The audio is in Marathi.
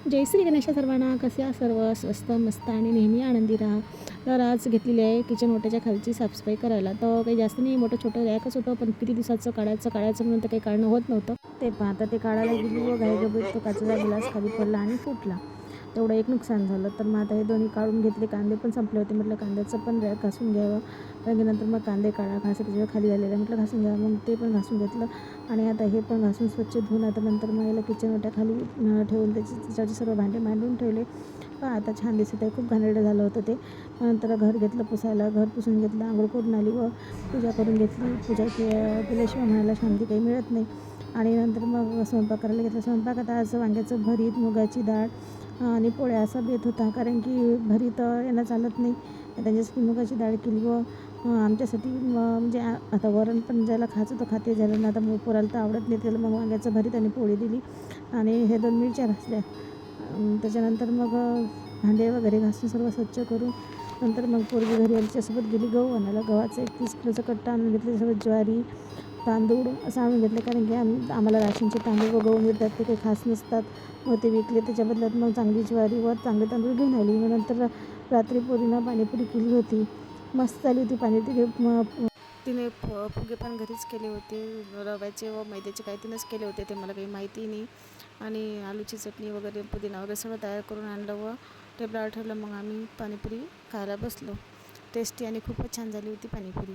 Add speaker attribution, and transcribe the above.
Speaker 1: जय श्री गणेश सर्वांना. कसे सर्व स्वस्त मस्त आणि नेहमी आनंदी राहा. तर आज घेतलेली आहे किचन ओट्याच्या खालची साफसफाई करायला. तर काही जास्त नाही, मोठं छोटं रॅकच होतं, पण किती दिवसाचं काढायचं म्हणून तर काही काढणं होत नव्हतं. ते पाहता ते काढायला गेली व घाईगडबडीत तो काचेचा ग्लास खाली पडला आणि फुटला. तेवढं एक नुकसान झालं. तर मग आता हे दोन्ही काढून घेतले. कांदे पण संपले होते, म्हटलं कांद्याचं पण रॅक घासून घ्यावं. नंतर मग कांदे घासा त्याच्यावर खाली झालेलं म्हटलं घासून घ्यावं. मग ते पण घासून घेतलं आणि आता हे पण घासून स्वच्छ धुवून आता नंतर मग याला किचन ओट्याखाली ठेवून त्याच्यावरचे सर्व भांडे मांडून ठेवले. पण आता छान दिसत आहे. खूप घाणेरडं झालं होतं ते. नंतर घर घेतलं पुसायला, घर पुसून घेतलं, आंघोळ करून आली व पूजा करून घेतली. पूजा केल्याशिवाय मनाला शांती काही मिळत नाही. आणि नंतर मग स्वयंपाक करायला घेतला. स्वयंपाकात आज वांग्याचं भरीत, मुगाची डाळ आणि पोळ्या असा बेत होता, कारण की भरीत यांना चालत नाही. त्यांच्यासाठी मुगाची डाळ केली व आमच्यासाठी म्हणजे आता वरण पण ज्याला खायचं तो खाते, ज्याला आता पोराला तर आवडत नाही त्याला मग वांग्याचं भरीत आणि पोळी दिली आणि हे 2 मिरच्या घासल्या. त्याच्यानंतर मग भांडे वगैरे घासून सर्व स्वच्छ करून नंतर मग पोरगी घरी आमच्यासोबत गेली गहू आणायला. गव्हाचं 31 किलोचा कट्टा आणून घेतलं. त्यासोबत ज्वारी, तांदूळ असं आणून घेतलं, कारण की आम्हाला राशनचे तांदूळ व गहू मिळतात, ते काही खास नसतात. मग ते विकले. त्याच्या बदल्यात मग चांगली ज्वारी व चांगले तांदूळ घेऊन आली. मग नंतर रात्री पोरीनं पाणीपुरी केली होती. मस्त झाली होती पाणीपुरी. तिने फुगे पण घरीच केले होते, रव्याचे व मैद्याचे काही तिनंच केले होते, ते मला काही माहिती नाही. आणि आलूची चटणी वगैरे, पुदिना वगैरे सगळं तयार करून आणलं व टेबलावर ठेवलं. मग आम्ही पाणीपुरी खायला बसलो. टेस्टी आणि खूपच छान झाली होती पाणीपुरी.